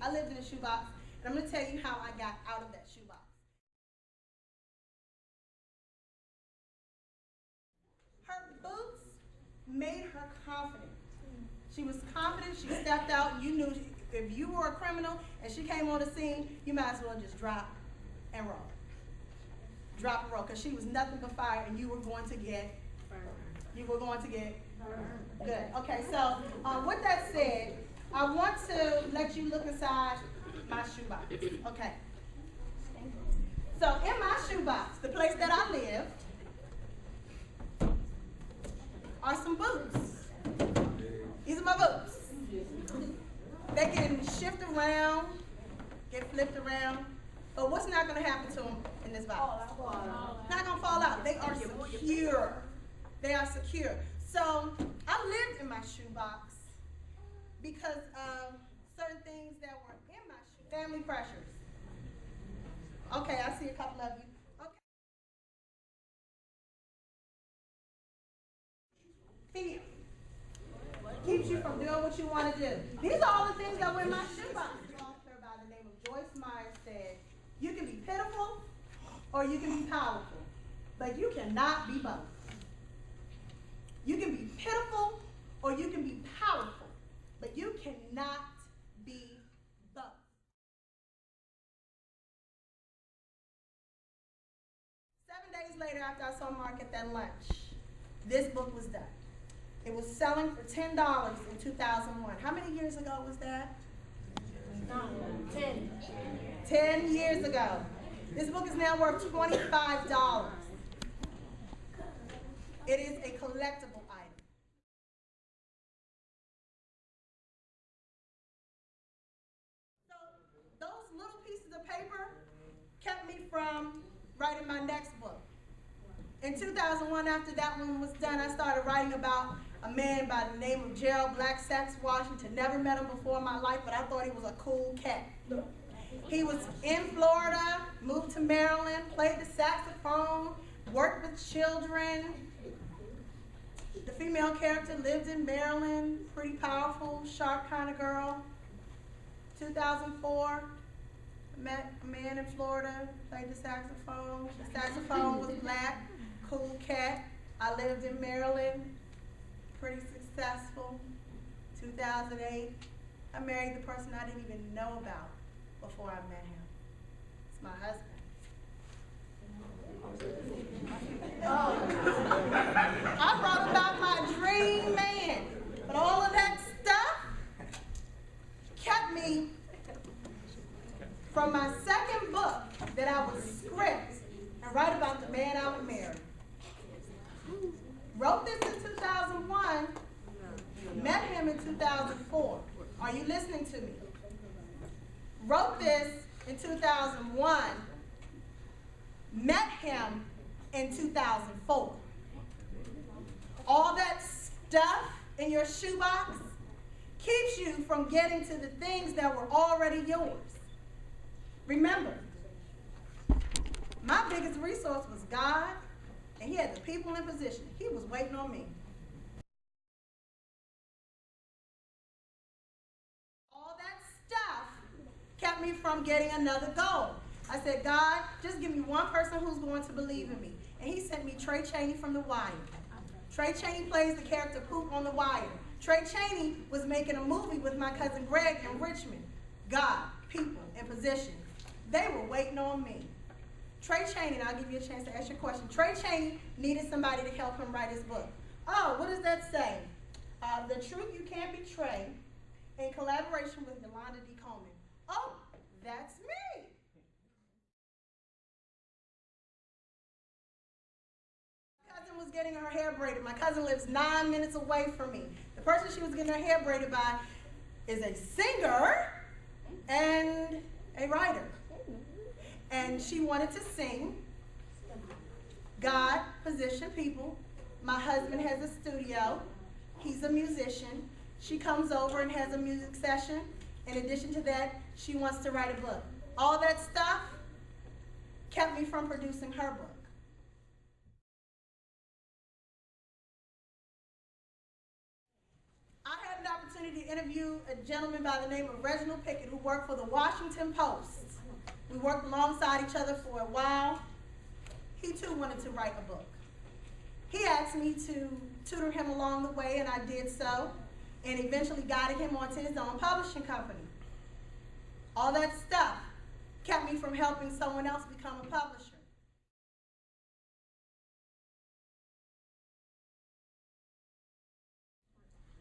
I lived in a shoebox, and I'm going to tell you how I got out of that shoebox. Her boots made her confident. She was confident. She stepped out. You knew if you were a criminal and she came on the scene, you might as well just drop and roll. Drop and roll, because she was nothing but fire, and you were going to get good. Okay, so with that said, I want to let you look inside my shoebox. Okay. So in my shoebox, the place that I lived, are some boots. These are my boots. They can shift around, get flipped around, but what's not going to happen to them in this box? Not going to fall out. They are secure. They are secure. So I lived in my shoebox because of certain things that were in my shoebox. Family pressures. Okay, I see a couple of you. Okay. Fear. Keeps you from doing what you want to do. These are all the things that were in my shoebox. An author by the name of Joyce Meyer said, you can be pitiful or you can be powerful, but you cannot be both. You can be pitiful or you can be powerful, but you cannot be both. Days later, after I saw Mark at that lunch, this book was done. It was selling for $10 in 2001. How many years ago was that? 10. 10 years ago. This book is now worth $25. It is a collectible item. So those little pieces of paper kept me from writing my next book. In 2001, after that one was done, I started writing about a man by the name of Gerald Black Sacks Washington. Never met him before in my life, but I thought he was a cool cat. He was in Florida, moved to Maryland, played the saxophone, worked with children. The female character lived in Maryland, pretty powerful, sharp kind of girl. 2004. Met a man in Florida, played the saxophone. The saxophone was black, cool cat. I lived in Maryland, pretty successful. 2008, I married the person I didn't even know about before I met him. It's my husband. I brought about my dream man, but all of that stuff kept me from my second book that I would script and write about the man I would marry. Wrote this in 2001, met him in 2004. Are you listening to me? Wrote this in 2001, met him in 2004. All that stuff in your shoebox keeps you from getting to the things that were already yours. Remember, my biggest resource was God, and he had the people in position. He was waiting on me. All that stuff kept me from getting another goal. I said, God, just give me one person who's going to believe in me. And he sent me Trey Chaney from The Wire. Trey Chaney plays the character Poop on The Wire. Trey Chaney was making a movie with my cousin Greg in Richmond. God, people, and position. They were waiting on me. Trey Chaney, and I'll give you a chance to ask your question. Trey Chaney needed somebody to help him write his book. Oh, what does that say? The Truth You Can't Betray, in collaboration with Yolanda D. Coleman. Oh, that's me. My cousin was getting her hair braided. My cousin lives 9 minutes away from me. The person she was getting her hair braided by is a singer and a writer. And she wanted to sing. God, position, people. My husband has a studio. He's a musician. She comes over and has a music session. In addition to that, she wants to write a book. All that stuff kept me from producing her book. I had an opportunity opportunity to interview a gentleman by the name of Reginald Pickett, who worked for the Washington Post. We worked alongside each other for a while. He too wanted to write a book. He asked me to tutor him along the way, and I did so, and eventually guided him onto his own publishing company. All that stuff kept me from helping someone else become a publisher.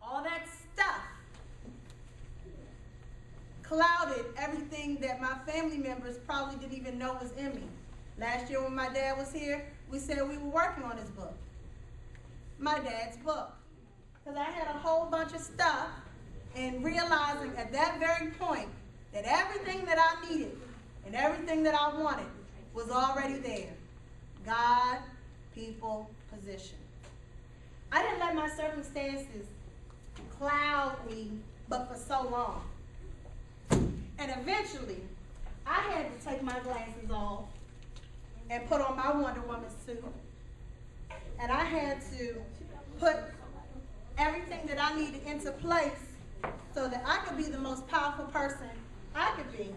All that stuff clouded everything that my family members probably didn't even know was in me. Last year when my dad was here, we said we were working on his book. My dad's book. Because I had a whole bunch of stuff, and realizing at that very point that everything that I needed and everything that I wanted was already there. God, people, position. I didn't let my circumstances cloud me, but for so long. And eventually, I had to take my glasses off and put on my Wonder Woman suit. And I had to put everything that I needed into place so that I could be the most powerful person I could be.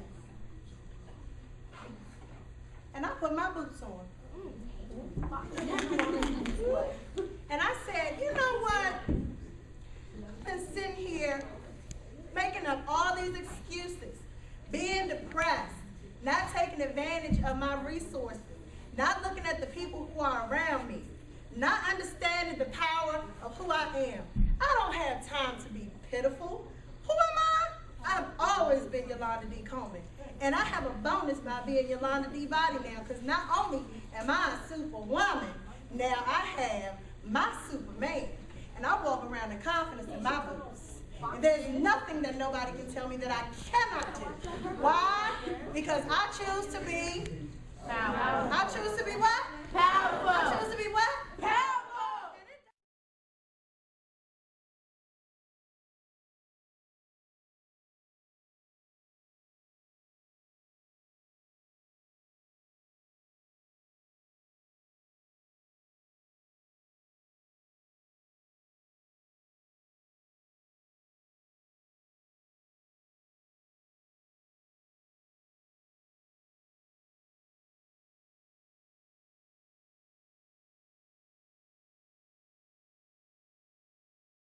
And I put my boots on. And I said, you know what? I've been sitting here making up all these excuses, being depressed, not taking advantage of my resources, not looking at the people who are around me, not understanding the power of who I am. I don't have time to be pitiful. Who am I? I've always been Yolanda D. Coleman. And I have a bonus by being Yolanda D. Body now, because not only am I a superwoman, now I have my Superman. And I walk around in confidence in my boots. And there's nothing that nobody can tell me that I cannot do. Why? Because I choose to be powerful. I choose to be what? Powerful. I choose to be what?